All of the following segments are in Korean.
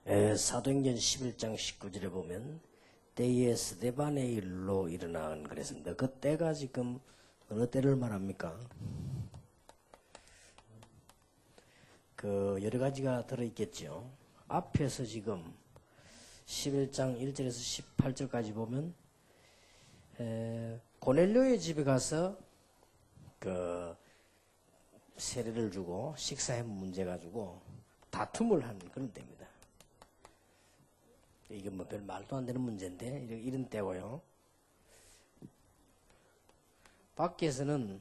사도행전 11장 19절에 보면 때에 스데반의 일로 일어난 그랬습니다. 그 때가 지금 어느 때를 말합니까? 그 여러 가지가 들어있겠죠. 앞에서 지금 11장 1절에서 18절까지 보면 고넬료의 집에 가서 그 세례를 주고 식사의 문제 가지고 다툼을 한 그런 때입니다. 이게 뭐 별 말도 안 되는 문제인데 이런 때고요. 밖에서는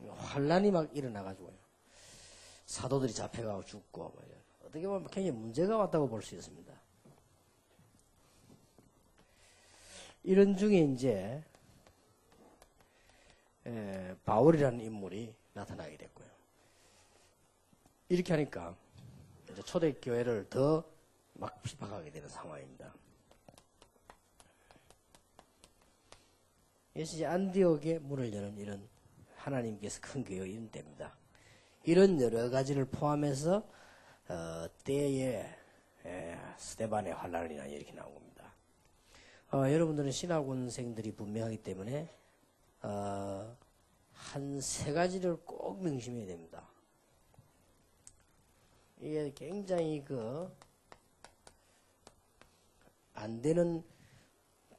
환란이 막 일어나가지고요. 사도들이 잡혀가고 죽고 어떻게 보면 굉장히 문제가 왔다고 볼 수 있습니다. 이런 중에 이제 바울이라는 인물이 나타나게 됐고요. 이렇게 하니까 이제 초대교회를 더 막 핍박하게 되는 상황입니다. 이것이 이제 안디옥의 문을 여는 이런 하나님께서 큰 교회 이런 때입니다. 이런 여러 가지를 포함해서 때에 스데반의 환란이 나 이렇게 나온 겁니다. 여러분들은 신학원생들이 분명하기 때문에 한 세 가지를 꼭 명심해야 됩니다. 이게 굉장히 안 되는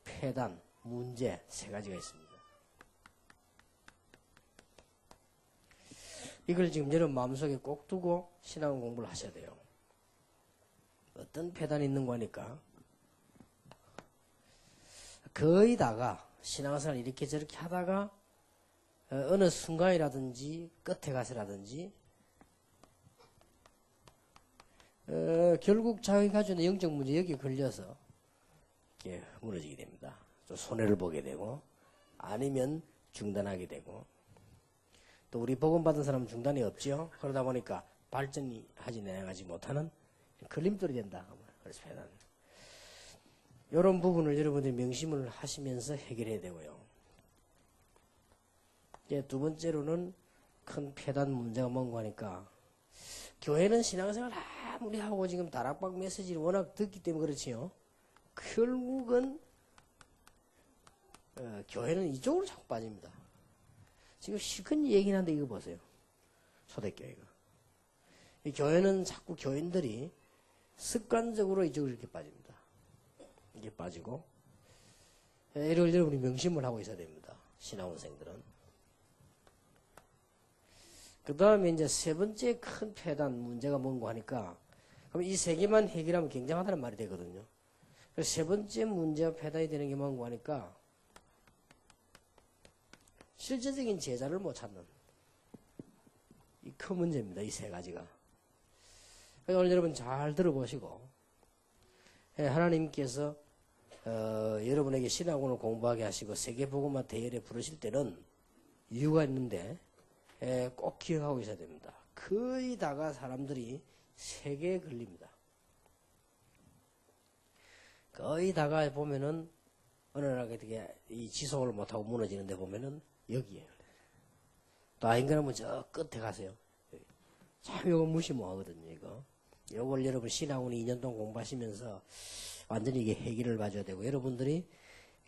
폐단, 문제 세 가지가 있습니다. 이걸 지금 여러분 마음속에 꼭 두고 신앙 공부를 하셔야 돼요. 어떤 폐단이 있는 거니까 거의 다가 신앙생활 이렇게 저렇게 하다가 어느 순간이라든지 끝에 가서라든지 결국 자기 가지고 있는 영적 문제 여기에 걸려서 이렇게 무너지게 됩니다. 좀 손해를 보게 되고 아니면 중단하게 되고 또 우리 복음 받은 사람은 중단이 없죠. 그러다 보니까 발전이 나아가지 못하는 걸림돌이 된다. 그래서 폐단. 이런 부분을 여러분들이 명심을 하시면서 해결해야 되고요. 이제 두 번째로는 큰 폐단 문제가 뭔가 하니까 교회는 신앙생활 아무리 하고 지금 다락방 메시지를 워낙 듣기 때문에 그렇지요. 결국은 교회는 이쪽으로 자꾸 빠집니다. 지금 실컷 얘기는 한데 이거 보세요. 초대교회가. 이 교회는 자꾸 교인들이 습관적으로 이쪽으로 이렇게 빠집니다. 이게 빠지고 이걸 여러분이 명심을 하고 있어야 됩니다. 신학원생들은. 그 다음에 이제 세 번째 큰 폐단 문제가 뭔가 하니까 그럼 이 세 개만 해결하면 굉장하다는 말이 되거든요. 그래서 세 번째 문제가 폐단이 되는 게 뭔가 하니까 실제적인 제자를 못 찾는 이 큰 문제입니다. 이 세 가지가. 그래서 오늘 여러분 잘 들어보시고 하나님께서 여러분에게 신학원을 공부하게 하시고 세계복음화 대회에 부르실 때는 이유가 있는데 꼭 기억하고 있어야 됩니다. 거의 다가 사람들이 세 개에 걸립니다. 거의 다가 보면은 어느 날 어떻게 이 지속을 못하고 무너지는데 보면은 여기에 또 아닌가 하면 저 끝에 가세요. 참 이거 무시 못하거든요. 이걸 여러분 신학원 2년 동안 공부하시면서 완전히 이게 해결을 봐줘야 되고 여러분들이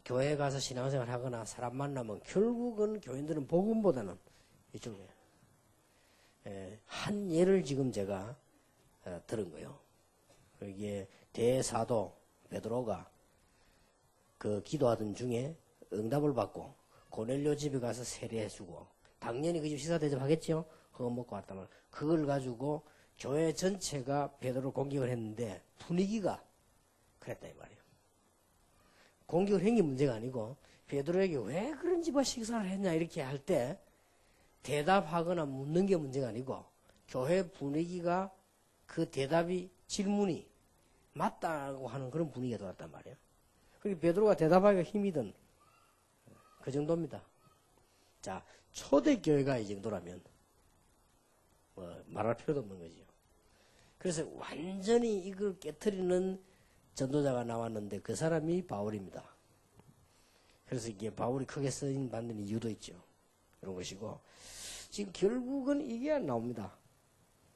교회 가서 신앙생활 하거나 사람 만나면 결국은 교인들은 복음보다는 이쪽에 한 예를 지금 제가 들은 거예요. 이게 대사도 베드로가 그 기도하던 중에 응답을 받고 고넬료 집에 가서 세례해주고 당연히 그 집 시사 대접하겠죠. 그거 먹고 왔단 말이에요. 그걸 가지고 교회 전체가 베드로를 공격을 했는데 분위기가 그랬다 이 말이에요. 공격을 한 게 문제가 아니고 베드로에게 왜 그런 집과 식사를 했냐 이렇게 할 때 대답하거나 묻는 게 문제가 아니고 교회 분위기가 그 대답이 질문이 맞다고 하는 그런 분위기가 돌았단 말이에요. 그리고 베드로가 대답하기가 힘이 든 그 정도입니다. 자, 초대교회가 이 정도라면 말할 필요도 없는 거죠. 그래서 완전히 이걸 깨트리는 전도자가 나왔는데 그 사람이 바울입니다. 그래서 이게 바울이 크게 쓰임 받는 이유도 있죠. 그런 것이고 지금 결국은 이게 안 나옵니다.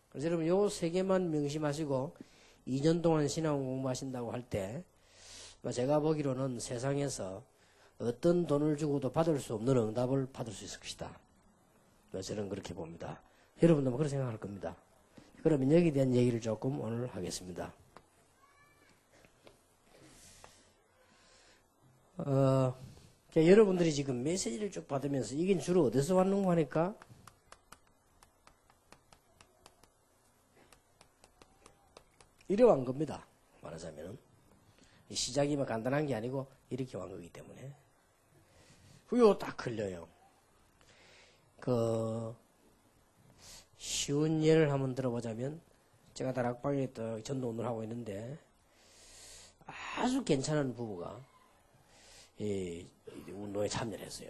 그래서 여러분 요 세 개만 명심하시고 2년 동안 신앙 공부하신다고 할 때 제가 보기로는 세상에서 어떤 돈을 주고도 받을 수 없는 응답을 받을 수 있을 것이다. 저는 그렇게 봅니다. 여러분도 그렇게 생각할 겁니다. 그러면 여기에 대한 얘기를 조금 오늘 하겠습니다. 여러분들이 지금 메시지를 쭉 받으면서 이게 주로 어디서 왔는가 하니까 이래 왔 겁니다. 말하자면은 시작이 뭐 간단한 게 아니고 이렇게 왔 거기 때문에 후요 딱 걸려요. 쉬운 예를 한번 들어보자면 제가 다락방에 또 전도 운동을 하고 있는데 아주 괜찮은 부부가 이 운동에 참여를 했어요.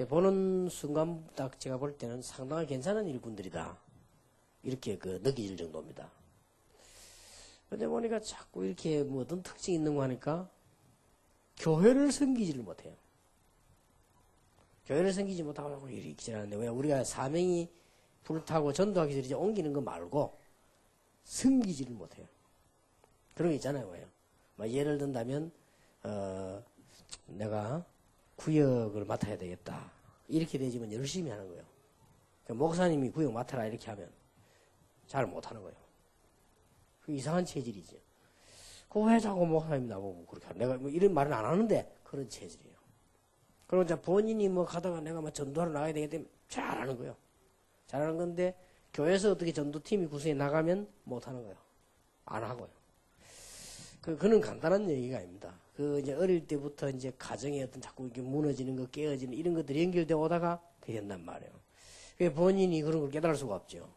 보는 순간 딱 제가 볼 때는 상당히 괜찮은 일꾼들이다. 이렇게 느껴질 정도입니다. 근데 보니까 자꾸 이렇게 뭐 어떤 특징이 있는 거 하니까 교회를 섬기지를 못해요. 교회를 섬기지 못하고 이렇게 지나는데 왜 우리가 사명이 불타고 전도하기 전에 이제 옮기는 거 말고 섬기지를 못해요. 그런 거 있잖아요. 왜요? 예를 든다면 내가 구역을 맡아야 되겠다. 이렇게 되지만 열심히 하는 거예요. 목사님이 구역 맡아라 이렇게 하면 잘 못하는 거예요. 그 이상한 체질이죠. 왜 자꾸 목사님 나보고 그렇게 하냐. 내가 이런 말은 안 하는데 그런 체질이에요. 그리고 이제 본인이 가다가 내가 전도하러 나가야 되겠다 잘하는 거예요. 잘하는 건데 교회에서 어떻게 전도팀이 구성해 나가면 못하는 거예요. 안 하고요. 그는 간단한 얘기가 아닙니다. 이제 어릴 때부터 이제 가정에 어떤 자꾸 이렇게 무너지는 거, 깨어지는 이런 것들이 연결되어 오다가 그게 된단 말이에요. 본인이 그런 걸 깨달을 수가 없죠.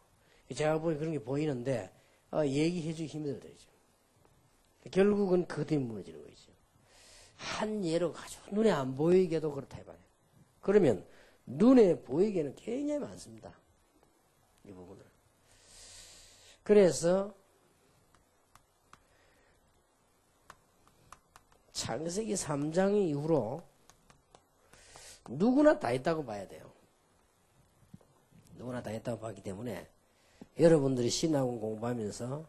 제가 보기 그런 게 보이는데, 얘기해주기 힘들더라죠. 결국은 그것 때문에 무너지는 거죠. 한 예로 아주 눈에 안 보이게도 그렇다 해봐요. 그러면 눈에 보이게는 굉장히 많습니다. 이 부분을. 그래서 창세기 3장 이후로 누구나 다 있다고 봐야 돼요. 누구나 다 있다고 봤기 때문에 여러분들이 신학원 공부하면서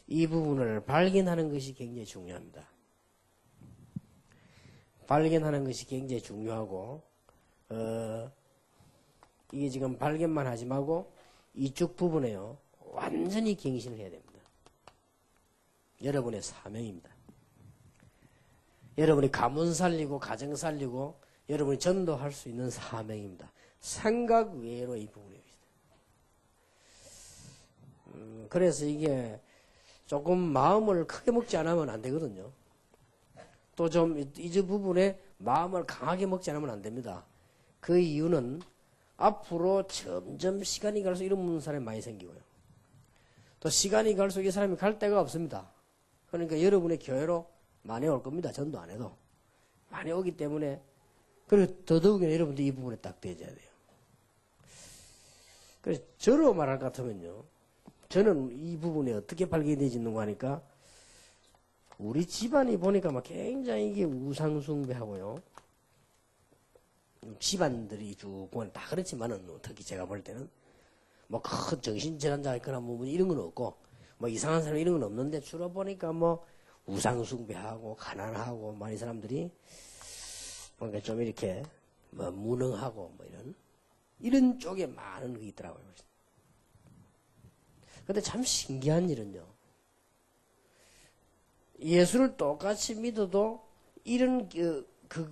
이 부분을 발견하는 것이 굉장히 중요합니다. 발견하는 것이 굉장히 중요하고 이게 지금 발견만 하지 말고 이쪽 부분에요. 완전히 갱신을 해야 됩니다. 여러분의 사명입니다. 여러분이 가문 살리고 가정 살리고 여러분이 전도할 수 있는 사명입니다. 생각 외로 이 부분이 있어요. 그래서 이게 조금 마음을 크게 먹지 않으면 안 되거든요. 또 좀 이 부분에 마음을 강하게 먹지 않으면 안 됩니다. 그 이유는 앞으로 점점 시간이 갈수록 이런 사람이 많이 생기고요. 또 시간이 갈수록 이 사람이 갈 데가 없습니다. 그러니까 여러분의 교회로 많이 올 겁니다. 전도 안 해도. 많이 오기 때문에 그리고 더더욱이나 여러분들 이 부분에 딱 대줘야 돼요. 그래서 저로 말할 것 같으면요. 저는 이 부분에 어떻게 발견되지는 거 하니까 우리 집안이 보니까 굉장히 이게 우상숭배하고요. 집안들이 쭉 보면 다 그렇지만은 특히 제가 볼 때는 큰 정신질환자 있거나 이런 건 없고 이상한 사람 이런 건 없는데 주로 보니까 우상숭배하고 가난하고 이 사람들이 뭔가 좀 이렇게 무능하고 이런 쪽에 많은 게 있더라고요. 근데 참 신기한 일은요. 예수를 똑같이 믿어도 이런 그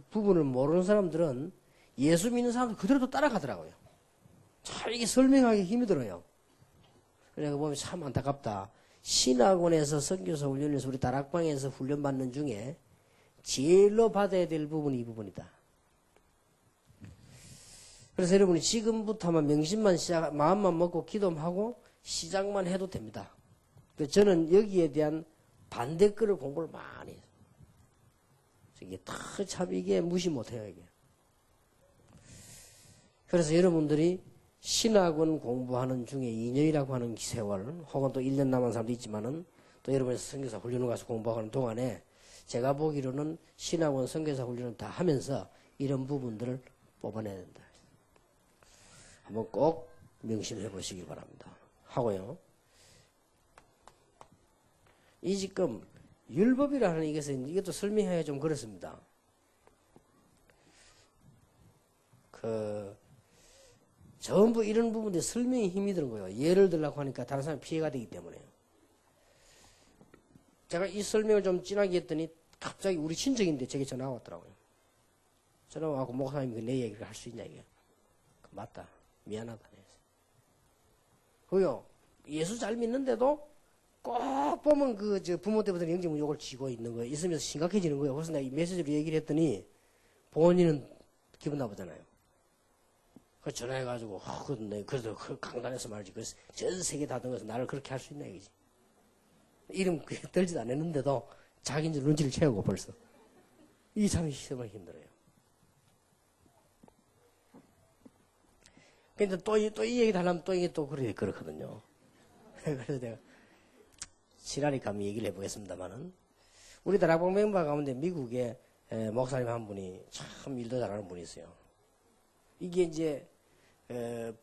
부분을 모르는 사람들은 예수 믿는 사람들 그대로 또 따라가더라고요. 참 이게 설명하기 힘들어요. 그래서 보면 참 안타깝다. 신학원에서 선교사 훈련에서 우리 다락방에서 훈련받는 중에 제일로 받아야 될 부분이 이 부분이다. 그래서 여러분이 지금부터만 명심만 마음만 먹고 기도하고 시작만 해도 됩니다. 저는 여기에 대한 반대글을 공부를 많이 해요. 이게 참 이게 무시 못해요, 이게. 그래서 여러분들이 신학원 공부하는 중에 2년이라고 하는 세월, 혹은 또 1년 남은 사람도 있지만은, 또 여러분이 선교사 훈련을 가서 공부하는 동안에, 제가 보기로는 신학원 선교사 훈련을 다 하면서 이런 부분들을 뽑아내야 된다. 한번 꼭 명심해 보시기 바랍니다. 하고요. 이 지금 율법이라는 이것도 설명하기가 좀 그렇습니다. 전부 이런 부분들이 설명이 힘이 드는 거예요. 예를 들라고 하니까 다른 사람이 피해가 되기 때문에요. 제가 이 설명을 좀 진하게 했더니 갑자기 우리 친척인데 제게 전화가 왔더라고요. 전화가 와서 목사님이 내 얘기를 할 수 있냐 이게. 맞다. 미안하다. 그요. 예수 잘 믿는데도 꼭 보면 부모 때부터 영적 욕을 지고 있는 거예요. 있으면서 심각해지는 거예요. 그래서 내가 이 메시지로 얘기를 했더니 본인은 기분 나쁘잖아요. 그래서 전화해가지고 그래도 강단에서 말이지. 그래서 전 세계 다 등어서 나를 그렇게 할 수 있나 이거지. 이름 들지도 않았는데도 자기 이제 눈치를 채우고 벌써. 이게 참 정말 힘들어요. 근데 또 이 얘기 하려면 또 이게 또 그렇거든요. 그래서 내가 지랄이 감히 얘기를 해보겠습니다만은 우리 다락방 멤버 가운데 미국에 목사님 한 분이 참 일도 잘하는 분이 있어요. 이게 이제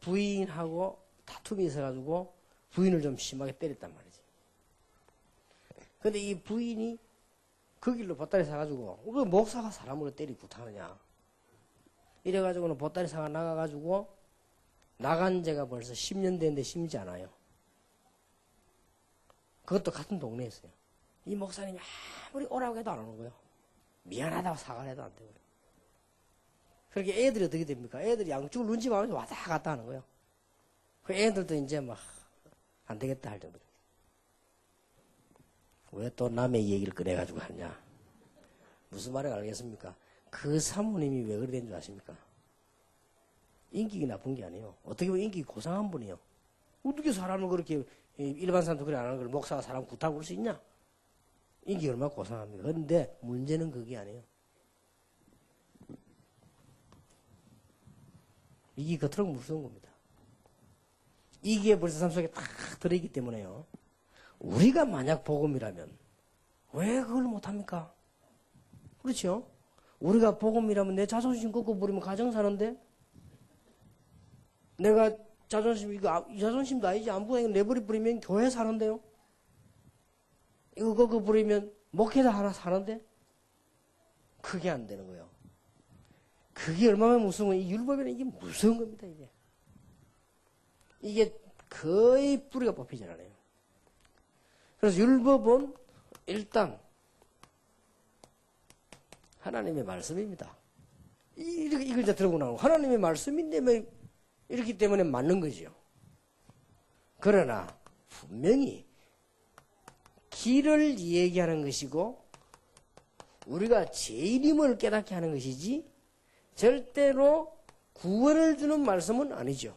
부인하고 다툼이 있어가지고 부인을 좀 심하게 때렸단 말이지. 근데 이 부인이 그 길로 보따리 사가지고 왜 목사가 사람으로 때리고 타느냐 이래가지고는 보따리 사가 나가가지고 나간 지가 벌써 10년 됐는데 심지 않아요. 그것도 같은 동네에 있어요. 이 목사님이 아무리 오라고 해도 안 오는 거예요. 미안하다고 사과를 해도 안 되고요. 그렇게 애들이 어떻게 됩니까? 애들이 양쪽을 눈치 봐서 왔다 갔다 하는 거예요. 그 애들도 이제 막 안 되겠다 할 정도로. 왜 또 남의 얘기를 꺼내가지고 하냐? 무슨 말인지 알겠습니까? 그 사모님이 왜 그래 된 줄 아십니까? 인격이 나쁜 게 아니에요. 어떻게 보면 인격이 고상한 분이에요. 어떻게 사람을 그렇게 일반 사람도 그래 안 하는 걸 목사가 사람 구타고 그럴 수 있냐? 인격이 얼마나 고상합니까? 그런데 문제는 그게 아니에요. 이게 겉으로 무서운 겁니다. 이게 벌써 삶 속에 딱 들어있기 때문에요. 우리가 만약 복음이라면 왜 그걸 못합니까? 그렇죠? 우리가 복음이라면 내 자존심 꺾고 버리면 가정 사는데 내가 이 자존심도 아니지 안 부어서 내버려 버리면 교회 사는데요? 이거 꺾어 버리면 목회자 하나 사는데? 그게 안 되는 거예요. 그게 얼마나 무서운 거예요. 이 율법이라는 이게 무서운 겁니다, 이게. 이게 거의 뿌리가 뽑히질 않아요. 그래서 율법은 일단 하나님의 말씀입니다. 이걸 이제 들고 나오고 하나님의 말씀인데 이렇기 때문에 맞는 거죠. 그러나 분명히 길을 얘기하는 것이고 우리가 죄인임을 깨닫게 하는 것이지 절대로 구원을 주는 말씀은 아니죠.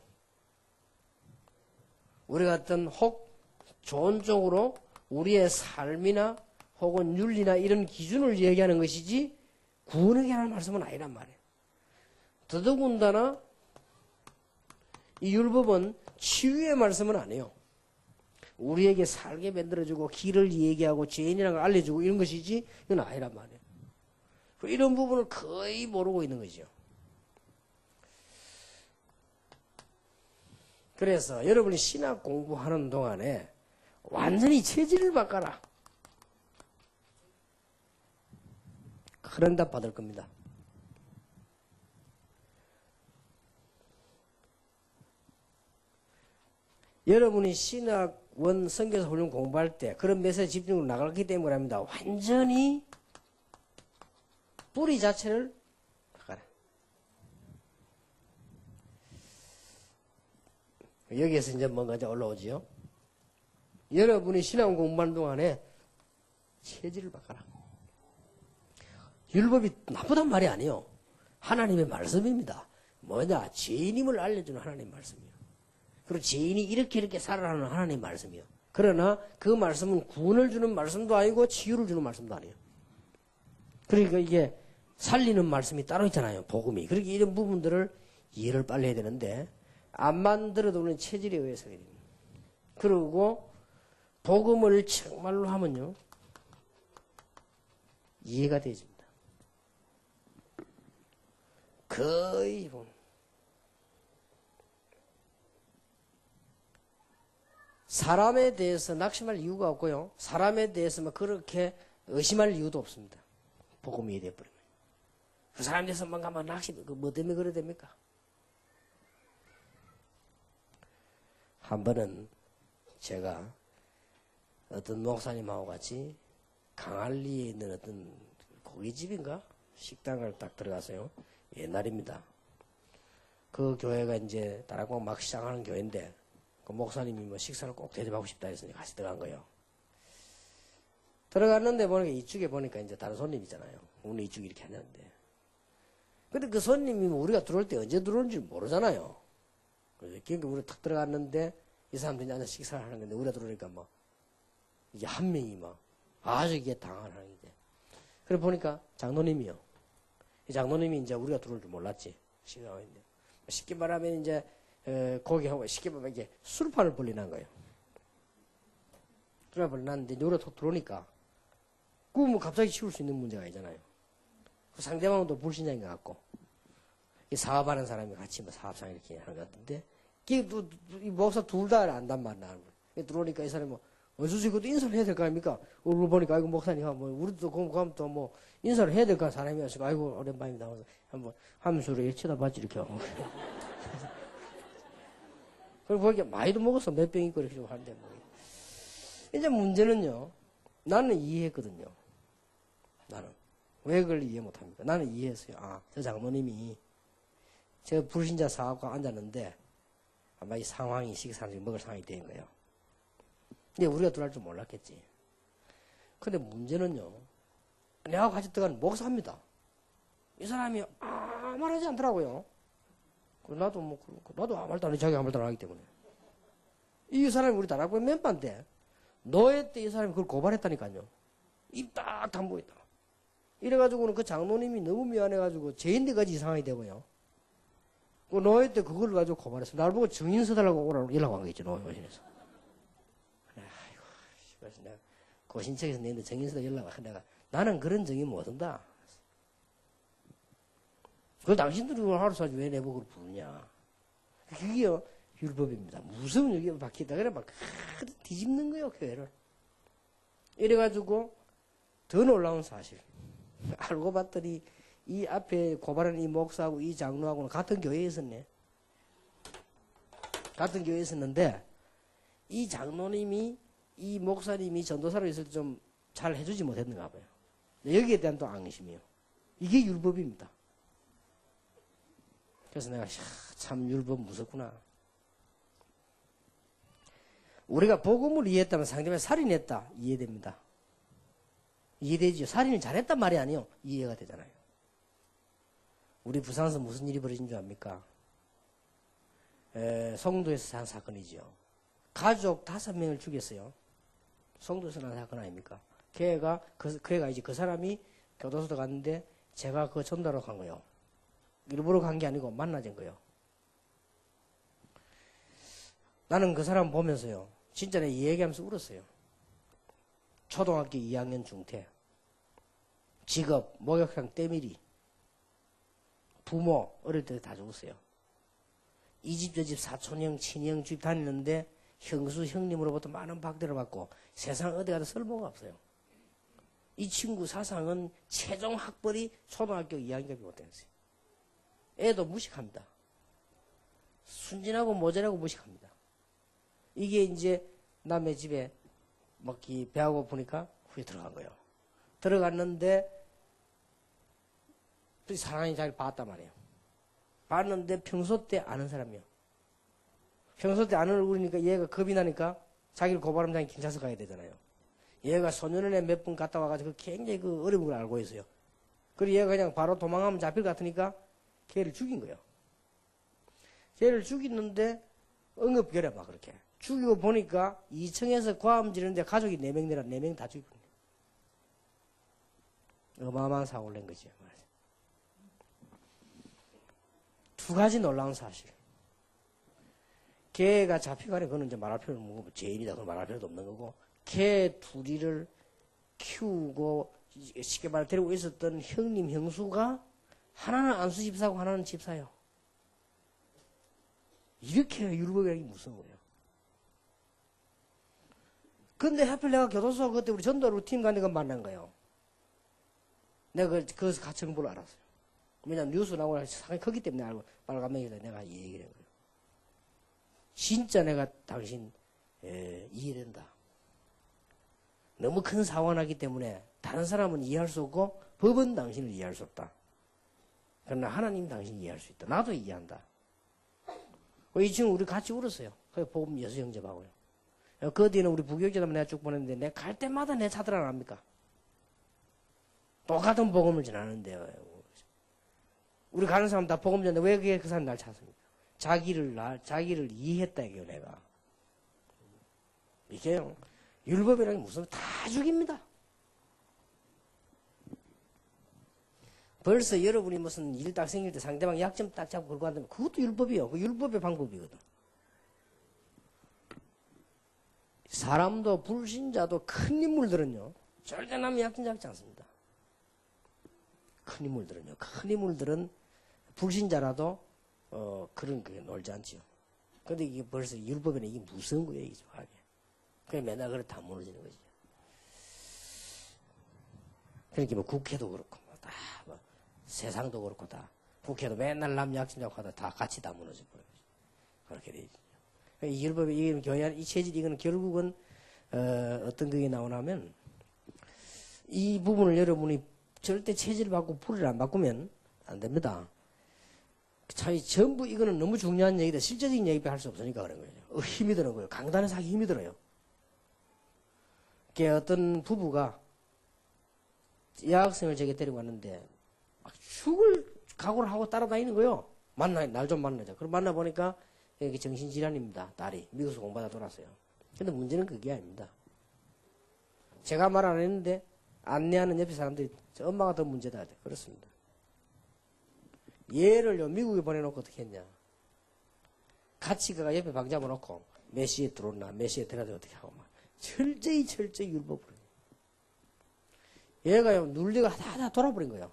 우리가 어떤 좋은 쪽으로 우리의 삶이나 혹은 윤리나 이런 기준을 얘기하는 것이지 구원하게 하는 말씀은 아니란 말이에요. 더더군다나 이 율법은 치유의 말씀은 아니에요. 우리에게 살게 만들어주고 길을 얘기하고 죄인이라는 걸 알려주고 이런 것이지 이건 아니란 말이에요. 이런 부분을 거의 모르고 있는 거죠. 그래서 여러분이 신학 공부하는 동안에 완전히 체질을 바꿔라. 그런 답 받을 겁니다. 여러분이 신학원 선교사 훈련 공부할 때 그런 메시지 집중으로 나갔기 때문에 합니다. 완전히 뿌리 자체를 바꿔라. 여기에서 이제 뭔가 이제 올라오지요. 여러분이 신학원 공부하는 동안에 체질을 바꿔라. 율법이 나쁘단 말이 아니에요. 하나님의 말씀입니다. 뭐냐? 죄인임을 알려주는 하나님의 말씀이에요. 그리고 죄인이 이렇게 살아라는 하나님의 말씀이에요. 그러나 그 말씀은 구원을 주는 말씀도 아니고 치유를 주는 말씀도 아니에요. 그러니까 이게 살리는 말씀이 따로 있잖아요. 복음이. 그러니까 이런 부분들을 이해를 빨리 해야 되는데 안 만들어도 우리는 체질에 의해서 해야 됩니다. 그리고 복음을 정말로 하면요. 이해가 되집니다. 거의 사람에 대해서 낙심할 이유가 없고요. 사람에 대해서 막 그렇게 의심할 이유도 없습니다. 복음이 돼버리면. 그 사람에 대해서 뭔가 막 낙심, 뭐 때문에 그래 됩니까? 한 번은 제가 어떤 목사님하고 같이 강할리에 있는 어떤 고깃집인가? 식당을 딱 들어가서요. 옛날입니다. 그 교회가 이제 다락방 막 시작하는 교회인데, 그 목사님이 뭐 식사를 꼭 대접하고 싶다 했으니 같이 들어간 거예요. 들어갔는데 보니까 이쪽에 보니까 이제 다른 손님이잖아요. 오늘 이쪽에 이렇게 앉았는데. 근데 그 손님이 우리가 들어올 때 언제 들어오는지 모르잖아요. 그러니까 우리가 탁 들어갔는데 이 사람들이 앉아서 식사를 하는 건데 우리가 들어오니까 뭐 이게 한 명이 막 아주 이게 당황하는 게. 그래 보니까 장로님이요. 이 장로님이 이제 우리가 들어올 줄 몰랐지. 식사하는데. 쉽게 말하면 이제 고기하고 쉽게 말하면 이게 술판을 벌리는 거예요. 술판을 벌리는데 우리가 톡 들어오니까 그거 뭐 갑자기 치울 수 있는 문제가 아니잖아요. 그 상대방은 또 불신자인 것 같고 이 사업하는 사람이 같이 뭐 사업상 이렇게 하는 것 같은데 이 목사 둘 다 안단 말이야. 들어오니까 이 사람이 뭐 어수지 그것도 인사를 해야 될 거 아닙니까? 얼굴 보니까 아이고 목사님 뭐 우리도 가면 또 뭐 인사를 해야 될 거 사람이었으니까 아이고 오랜만입니다. 한번 하면서 이렇게 쳐다봤지 이렇게 하고. 그리고 보니까 많이도 먹었어. 몇 병 있고 이렇게 좀 하는데 뭐. 이제 문제는요. 나는 이해했거든요. 나는. 왜 그걸 이해 못합니까? 나는 이해했어요. 아, 저 장모님이 저 불신자 사업과 앉았는데 아마 이 상황이 식사를 먹을 상황이 된 거예요. 근데 우리가 들어갈 줄 몰랐겠지. 근데 문제는요. 내가 같이 들어간 목사입니다. 이 사람이 아무 말하지 않더라고요. 나도 아무 말도 안 해. 자기가 아무 말도 안 하기 때문에. 이 사람이 우리 다락방 멤버인데 너의 때 이 사람이 그걸 고발했다니까요. 입 딱 담고 있다. 이래가지고는 그 장로님이 너무 미안해가지고 제인데까지 이상하게 되고요. 그 너의 때 그걸 가지고 고발했어. 날 보고 증인 서달라고 오라고 연락 온 거겠지. 노회원에서. 아이고, 그래서 내가 고신청에서 내는데 증인 서달 연락 와. 내가 나는 그런 증인 못 한다. 그걸 당신들이 하루서 왜 내보고 부르냐. 그게요, 율법입니다. 무슨 여기 박히다. 그래 막 뒤집는 거예요, 교회를. 이래가지고 더 놀라운 사실. 알고 봤더니 이 앞에 고발하는 이 목사하고 이 장로하고는 같은 교회에 있었네. 같은 교회에 있었는데 이 장로님이 이 목사님이 전도사로 있을 때 좀 잘 해주지 못했는가 봐요. 여기에 대한 또 앙심이에요. 이게 율법입니다. 그래서 내가 참 율법 무섭구나. 우리가 복음을 이해했다면 상대방이 살인했다. 이해됩니다. 이해되죠. 살인을 잘했단 말이 아니에요. 이해가 되잖아요. 우리 부산에서 무슨 일이 벌어진 줄 압니까? 송도에서 한 사건이죠. 가족 5명을 죽였어요. 송도에서 난 사건 아닙니까? 걔가 이제 그 사람이 교도소에 갔는데 제가 그거 전달하러 간 거예요. 일부러 간 게 아니고 만나진 거예요. 나는 그 사람 보면서요. 진짜 내가 이 얘기하면서 울었어요. 초등학교 2학년 중퇴. 직업, 목욕탕 때밀이. 부모, 어릴 때 다 죽었어요. 이 집 저 집 사촌형, 친형 집 다니는데 형수, 형님으로부터 많은 박대를 받고 세상 어디 가도 쓸모가 없어요. 이 친구 사상은 최종 학벌이 초등학교 2학년밖에 못했어요. 애도 무식합니다. 순진하고 모자라고 무식합니다. 이게 이제 남의 집에 먹기 배하고 보니까 후에 들어간 거예요. 들어갔는데 사랑이 자기를 봤단 말이에요. 봤는데 평소 때 아는 사람이요. 평소 때 아는 얼굴이니까 얘가 겁이 나니까 자기를 고발하면 자기 경찰서 가야 되잖아요. 얘가 소년원에 몇 번 갔다 와가지고 굉장히 그 어려운 걸 알고 있어요. 그리고 얘가 그냥 바로 도망가면 잡힐 것 같으니까 걔를 죽인 거예요. 걔를 죽이는데 응급결에 막 그렇게. 죽이고 보니까 2층에서 과음 지르는데 가족이 4명 내라 4명 다 죽이거든요. 어마어마한 사고를 낸 거죠. 두 가지 놀라운 사실. 걔가 잡혀가래 그거는 이제 말할 필요는 없고 죄인이다 그건 말할 필요도 없는 거고 걔 둘이를 키우고 쉽게 말해 데리고 있었던 형님 형수가 하나는 안수 집사고 하나는 집사요. 이렇게 율법이라는 게 무서운 거예요. 근데 하필 내가 교도소 그때 우리 전도로 팀 간데 그 만난 거예요. 내가 거기서 같이 정보를 알았어요. 왜냐면 뉴스 나오고 상당히 크기 때문에 알고 빨간명에서 내가 이 얘기를 한 거예요. 진짜 내가 당신 이해된다. 너무 큰 사고가 나기 때문에 다른 사람은 이해할 수 없고 법은 당신을 이해할 수 없다. 그러나 하나님 당신 이해할 수 있다. 나도 이해한다. 이 친구 우리 같이 울었어요. 그래 복음 예수 영접하고요. 그 뒤에는 우리 부교육자만 내가 쭉 보냈는데 내가 갈 때마다 내 차들 안 합니까? 똑같은 복음을 전하는데요. 우리 가는 사람 다 복음 전하는데 왜 그게 그 사람 날 찾습니까? 자기를 이해했다 이게요 내가. 이게요. 율법이라는 게 무슨 다 죽입니다. 벌써 여러분이 무슨 일 딱 생길 때 상대방 약점 딱 잡고 그러고 한다면 그것도 율법이요. 그 율법의 방법이거든. 사람도 불신자도 큰 인물들은요. 절대 남의 약점 잡지 않습니다. 큰 인물들은요. 큰 인물들은 불신자라도 그런 게 놀지 않지요. 근데 이게 벌써 율법에는 이게 무서운 거예요. 이게 정확하게. 그래 맨날 그래 다 무너지는 거지. 그러니까 뭐 국회도 그렇고 뭐 세상도 그렇고 다 국회도 맨날 남 약점 잡고 하다 다 같이 다 무너져 버려요. 그렇게 되지. 이 율법의 이 교회 이 체질 이거는 결국은 어떤 그게 나오냐면 이 부분을 여러분이 절대 체질을 바꾸고 풀이를 안 바꾸면 안 됩니다. 참 전부 이거는 너무 중요한 얘기다. 실제적인 얘기밖에 할 수 없으니까 그런 거예요. 힘이 드는 거예요. 강단에서 하기 힘이 들어요. 어떤 부부가 여학생을 제게 데리고 왔는데 막 죽을 각오를 하고 따라다니는 거예요. 날 좀 만나자. 그럼 만나보니까 여기 정신질환입니다. 딸이 미국에서 공부하다 돌았어요. 근데 문제는 그게 아닙니다. 제가 말 안 했는데 안내하는 옆에 사람들이 저 엄마가 더 문제다. 그렇습니다. 얘를요 미국에 보내놓고 어떻게 했냐. 같이 그가 옆에 방 잡아놓고 몇 시에 들어오나 몇 시에 들어가서 어떻게 하고 막 철저히 율법으로. 얘가요 눌리가 하다 돌아버린 거예요.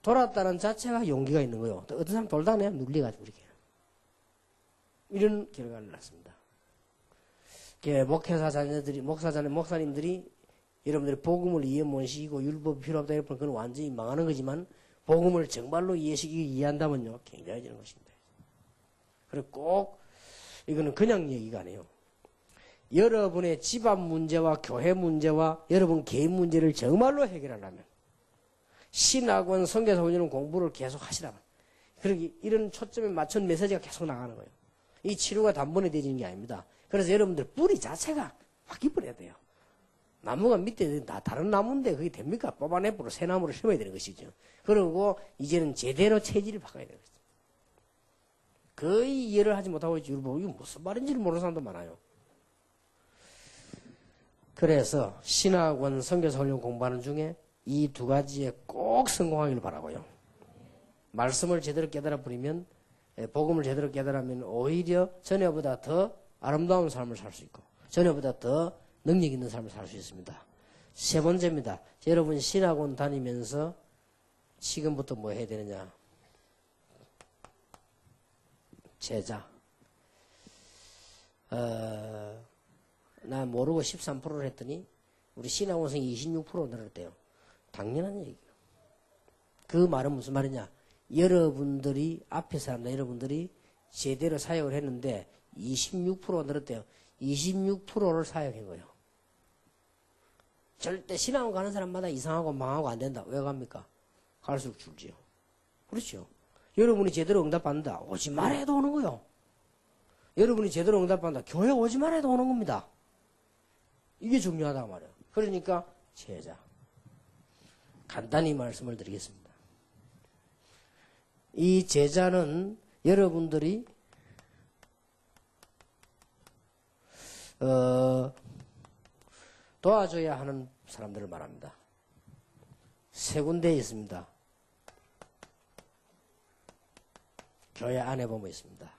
돌았다는 자체가 용기가 있는 거예요. 어떤 사람 돌다 내면 눌려가지고 이렇게. 이런 결과를 낳습니다. 목사님들이 여러분들이 복음을 이해 못시키고 율법이 필요 없다 이러면 그건 완전히 망하는 거지만 복음을 정말로 이해한다면요 굉장해지는 것입니다. 그리고 꼭 이거는 그냥 얘기가 아니에요. 여러분의 집안 문제와 교회 문제와 여러분 개인 문제를 정말로 해결하려면 신학원 성경에서 오는 공부를 계속 하시라면 그러기 이런 초점에 맞춘 메시지가 계속 나가는 거예요. 이 치료가 단번에 되지는 게 아닙니다. 그래서 여러분들 뿌리 자체가 바뀌어버려야 돼요. 나무가 밑에 다 다른 나무인데 그게 됩니까? 뽑아내버려 새 나무를 심어야 되는 것이죠. 그리고 이제는 제대로 체질을 바꿔야 되는 것이죠. 거의 이해를 하지 못하고 있지. 이거 무슨 말인지를 모르는 사람도 많아요. 그래서 신학원 성경서 훈련 공부하는 중에 이 두 가지에 꼭 성공하기를 바라고요. 말씀을 제대로 깨달아 버리면 복음을 제대로 깨달으면 오히려 전에보다 더 아름다운 삶을 살 수 있고 전에보다 더 능력 있는 삶을 살 수 있습니다. 세 번째입니다. 여러분 신학원 다니면서 지금부터 뭐 해야 되느냐. 제자. 나 모르고 13%를 했더니 우리 신학원생이 26% 늘었대요. 당연한 얘기예요. 그 말은 무슨 말이냐. 여러분들이 앞에서 한다. 여러분들이 제대로 사역을 했는데 26% 늘었대요. 26%를 사역한 거예요. 절대 신학원 가는 사람마다 이상하고 망하고 안 된다. 왜 갑니까? 갈수록 줄지요. 그렇죠. 여러분이 제대로 응답받는다. 오지만 해도 오는 거요. 여러분이 제대로 응답받는다. 교회 오지만 해도 오는 겁니다. 이게 중요하다고 말이에요. 그러니까 제자. 간단히 말씀을 드리겠습니다. 이 제자는 여러분들이 도와줘야 하는 사람들을 말합니다. 세 군데에 있습니다. 교회 안에 보면 있습니다.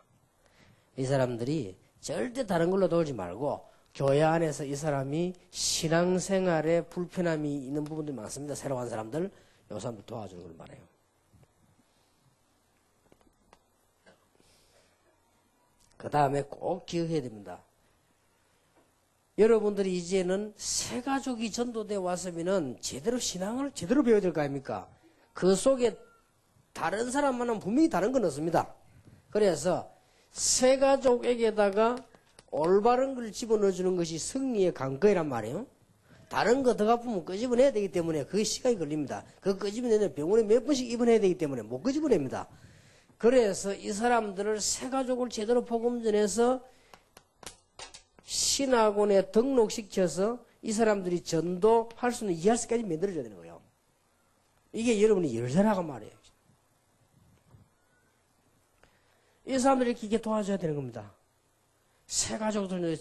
이 사람들이 절대 다른 걸로 도우지 말고 교회 안에서 이 사람이 신앙생활에 불편함이 있는 부분들이 많습니다. 새로 간 사람들, 이 사람들 도와주는 걸 말해요. 그 다음에 꼭 기억해야 됩니다. 여러분들이 이제는 새 가족이 전도돼 왔으면은 제대로 신앙을 제대로 배워야 될 거 아닙니까? 그 속에 다른 사람만은 분명히 다른 건 없습니다. 그래서 새 가족에게다가 올바른 걸 집어넣어주는 것이 승리의 관건이란 말이에요. 다른 거 더 갚으면 끄집어내야 되기 때문에 그게 시간이 걸립니다. 그거 끄집어내면 병원에 몇 번씩 입원해야 되기 때문에 못 끄집어냅니다. 그래서 이 사람들을 새 가족을 제대로 복음 전해서 신학원에 등록시켜서 이 사람들이 전도할 수 있는 이하스까지 만들어줘야 되는 거예요. 이게 여러분이 열쇠라고 말이에요. 이 사람들이 이렇게 도와줘야 되는 겁니다. 새 가족들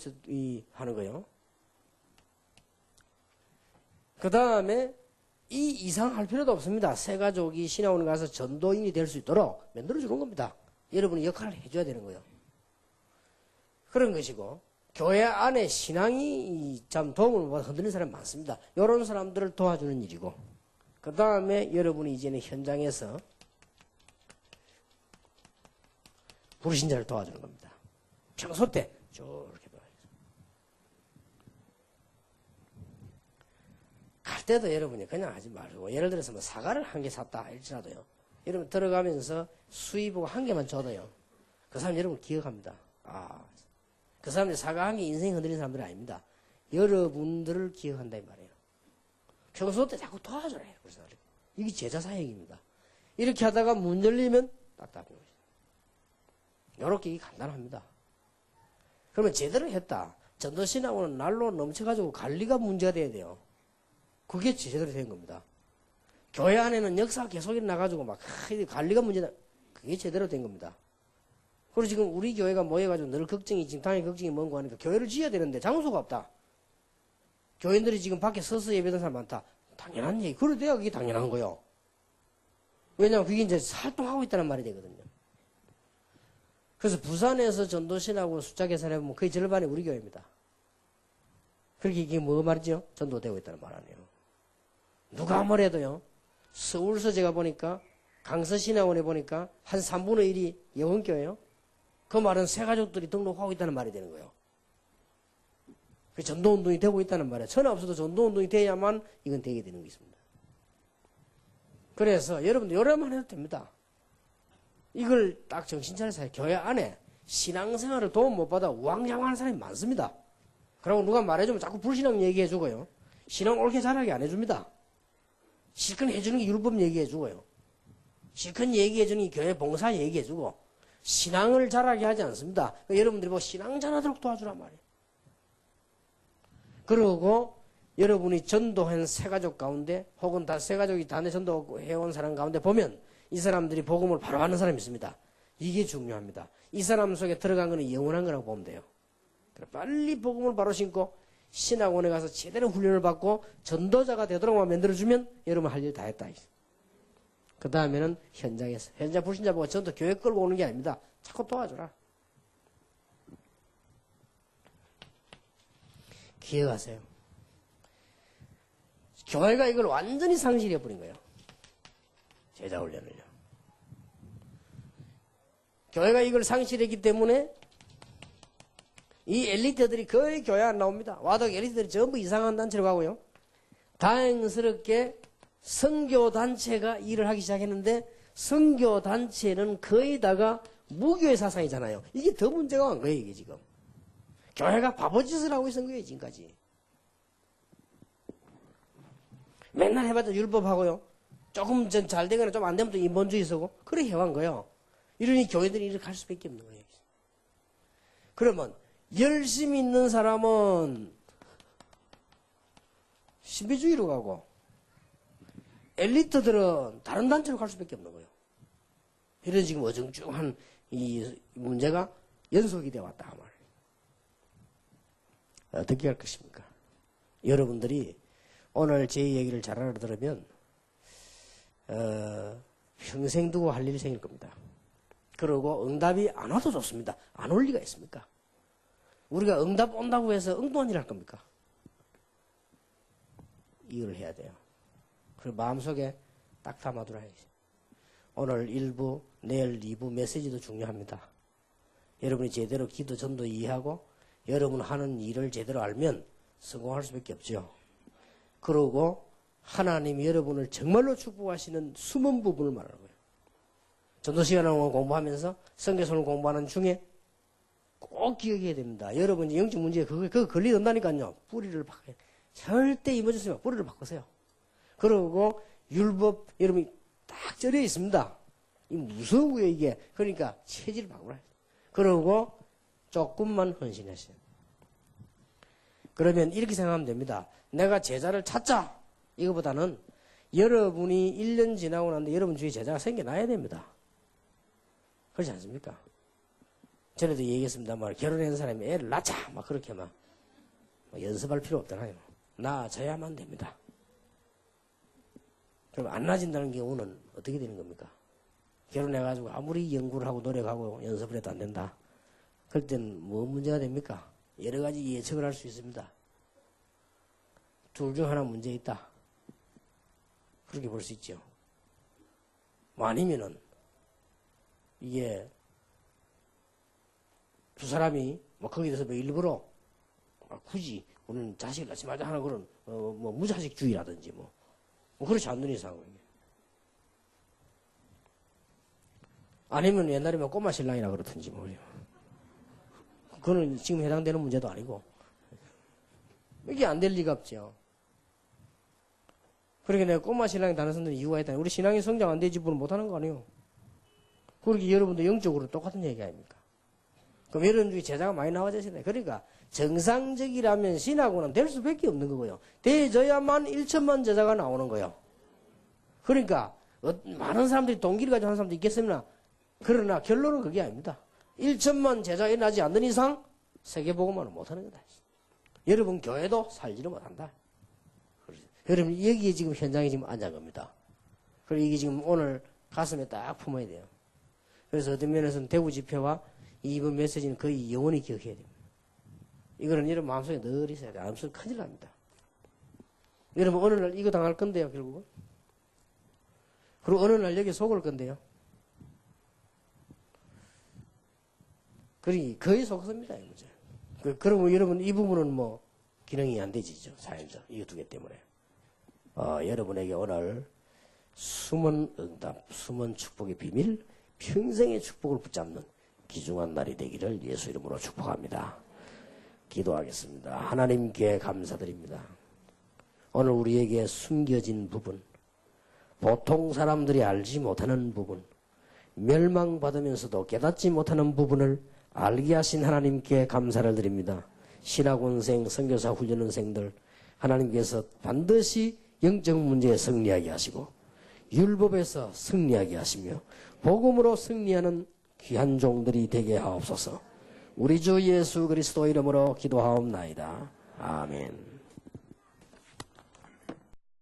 하는 거예요. 그 다음에 이 이상 할 필요도 없습니다. 새 가족이 신학원에 가서 전도인이 될 수 있도록 만들어주는 겁니다. 여러분이 역할을 해줘야 되는 거예요. 그런 것이고, 교회 안에 신앙이 참 도움을 받아 흔들리는 사람이 많습니다. 이런 사람들을 도와주는 일이고, 그 다음에 여러분이 이제는 현장에서 불신자를 도와주는 겁니다. 평소 때 저렇게 도와주세요. 갈 때도 여러분이 그냥 하지 말고, 예를 들어서 뭐 사과를 한 개 샀다 할지라도요, 여러분 들어가면서 수입하고 한 개만 줘도요, 그 사람 여러분 기억합니다. 그 사람들이 사과 한 개 인생이 흔들리는 사람들이 아닙니다. 여러분들을 기억한다 이 말이에요. 평소 때 자꾸 도와줘라 해요. 그래서 이게 제자 사역입니다. 이렇게 하다가 문 열리면 답답한 거죠. 이렇게 이게 간단합니다. 그러면 제대로 했다. 전도신학원은 날로 넘쳐가지고 관리가 문제가 돼야 돼요. 그게 제대로 된 겁니다. 교회 안에는 역사가 계속 일어나가지고 막 관리가 문제다. 그게 제대로 된 겁니다. 그리고 지금 우리 교회가 모여가지고 늘 걱정이, 지금 당연히 걱정이 뭔고 하니까 교회를 지어야 되는데 장소가 없다. 교인들이 지금 밖에 서서 예배드리는 사람 많다. 당연한 얘기. 그래도 그게 당연한 거요. 왜냐하면 그게 이제 활동하고 있다는 말이 되거든요. 그래서 부산에서 전도신학원 숫자 계산해보면 거의 절반이 우리 교회입니다. 그렇게 이게 뭐 말이죠? 전도되고 있다는 말 아니에요. 누가 뭐래도요, 서울서 제가 보니까 강서신학원에 보니까 한 3분의 1이 영혼교회예요. 그 말은 새 가족들이 등록하고 있다는 말이 되는 거예요. 그 전도운동이 되고 있다는 말이에요. 전화 없어도 전도운동이 돼야만 이건 되게 되는 게 있습니다. 그래서 여러분들 요래만 해도 됩니다. 이걸 딱 정신 차려서 교회 안에 신앙생활을 도움 못 받아 우왕좌왕하는 사람이 많습니다. 그러고 누가 말해주면 자꾸 불신앙 얘기해주고요. 신앙 옳게 잘하게 안 해줍니다. 실컷 해주는 게 율법 얘기해주고요. 실컷 얘기해주는 게 교회 봉사 얘기해주고, 신앙을 잘하게 하지 않습니다. 여러분들이 뭐 신앙 잘하도록 도와주란 말이에요. 그러고 여러분이 전도한 새 가족 가운데, 혹은 다 새 가족이 단회 전도해온 사람 가운데 보면 이 사람들이 복음을 바로 하는 사람이 있습니다. 이게 중요합니다. 이 사람 속에 들어간 거는 영원한 거라고 보면 돼요. 빨리 복음을 바로 신고 신학원에 가서 제대로 훈련을 받고 전도자가 되도록만 만들어주면 여러분 할 일 다 했다. 그 다음에는 현장에서, 현장 불신자 보고 전도 교회 끌고 오는 게 아닙니다. 자꾸 도와줘라. 기억하세요. 교회가 이걸 완전히 상실해버린 거예요. 제자 훈련을요. 교회가 이걸 상실했기 때문에 이 엘리트들이 거의 교회 안 나옵니다. 와도 엘리트들이 전부 이상한 단체로 가고요. 다행스럽게 선교단체가 일을 하기 시작했는데, 선교단체는 거의 다가 무교의 사상이잖아요. 이게 더 문제가 온 거예요, 이게 지금. 교회가 바보짓을 하고 있었던 거예요, 지금까지. 맨날 해봤자 율법하고요. 조금 잘 되거나 좀 안 되면 또 인본주의 쓰고, 그래 해온 거예요. 이러니 교회들이 이렇게 할 수밖에 없는 거예요. 그러면 열심히 있는 사람은 신비주의로 가고, 엘리트들은 다른 단체로 갈 수밖에 없는 거예요. 이런 지금 어정쩡한 이 문제가 연속이 되어 왔다 말이에요. 어떻게 할 것입니까? 여러분들이 오늘 제 얘기를 잘 알아들으면 평생 두고 할 일이 생길 겁니다. 그리고 응답이 안 와도 좋습니다. 안 올 리가 있습니까? 우리가 응답 온다고 해서 엉뚱한 일 할 겁니까? 이걸 해야 돼요. 그리고 마음속에 딱 담아두라야지. 오늘 1부, 내일 2부 메시지도 중요합니다. 여러분이 제대로 기도 전도 이해하고 여러분 하는 일을 제대로 알면 성공할 수밖에 없죠. 그러고 하나님이 여러분을 정말로 축복하시는 숨은 부분을 말하는 거예요. 전도 시간을 공부하면서 성경선을 공부하는 중에 꼭 기억해야 됩니다. 여러분 영적 문제에 그거 걸리던다니까요. 뿌리를 바꿔요. 절대 이머전스 말 뿌리를 바꾸세요. 그리고 율법 여러분이 딱 절여 있습니다. 이 무서운 거예요 이게. 그러니까 체질을 바꾸라. 그리고 조금만 헌신하세요. 그러면 이렇게 생각하면 됩니다. 내가 제자를 찾자. 이거보다는 여러분이 1년 지나고 났는데 여러분 주위에 제자가 생겨나야 됩니다. 그렇지 않습니까? 전에도 얘기했습니다만 결혼한 사람이 애를 낳자 막 그렇게 막 연습할 필요 없잖아요. 낳아져야만 됩니다. 그럼 안 낳아진다는 경우는 어떻게 되는 겁니까? 결혼해가지고 아무리 연구를 하고 노력하고 연습을 해도 안 된다. 그럴 때는 뭐 문제가 됩니까? 여러 가지 예측을 할 수 있습니다. 둘 중 하나 문제 있다. 그렇게 볼 수 있죠. 뭐 아니면은 이게 두 사람이 뭐 거기에 대해서 뭐 일부러 굳이 우리는 자식을 낳지 말자 하는 그런 뭐 무자식주의라든지 뭐 그렇지 않는 이상 아니면 옛날에 뭐 꼬마 신랑이라 그렇든지 뭐 그거는 지금 해당되는 문제도 아니고 이게 안 될 리가 없죠. 그러니까 내가 꼬마 신랑이 다른 사람들은 이유가 있다. 우리 신앙이 성장 안 되지 분은 못하는 거 아니에요. 그렇게 여러분도 영적으로 똑같은 얘기 아닙니까? 그럼 여러분 중에 제자가 많이 나와지시네. 그러니까 정상적이라면 신하고는 될 수밖에 없는 거고요. 되어져야만 1천만 제자가 나오는 거예요. 그러니까 많은 사람들이 동기를 가지고 하는 사람도 있겠습니다. 그러나 결론은 그게 아닙니다. 1천만 제자가 나지 않는 이상 세계복음화는 못하는 거다. 여러분 교회도 살지를 못한다. 여러분 여기에 지금 현장에 지금 앉은 겁니다. 그리고 이게 지금 오늘 가슴에 딱 품어야 돼요. 그래서 어떤 면에서는 대구 집회와 이번 메시지는 거의 영원히 기억해야 됩니다. 이거는 여러분 마음속에 늘 있어야 돼요. 안 없으면 큰일 납니다. 여러분 어느 날 이거 당할 건데요, 결국은. 그리고 어느 날 여기 속을 건데요. 그러니 거의 속습니다, 이 문제. 그러면 여러분 이 부분은 뭐 기능이 안 되지죠, 사연자. 이 두 개 때문에. 여러분에게 오늘 숨은 응답, 숨은 축복의 비밀, 평생의 축복을 붙잡는 귀중한 날이 되기를 예수 이름으로 축복합니다. 기도하겠습니다. 하나님께 감사드립니다. 오늘 우리에게 숨겨진 부분, 보통 사람들이 알지 못하는 부분, 멸망받으면서도 깨닫지 못하는 부분을 알게 하신 하나님께 감사를 드립니다. 신학원생, 선교사 훈련원생들 하나님께서 반드시 영적 문제에 승리하게 하시고 율법에서 승리하게 하시며 복음으로 승리하는 귀한 종들이 되게 하옵소서. 우리 주 예수 그리스도 이름으로 기도하옵나이다. 아멘.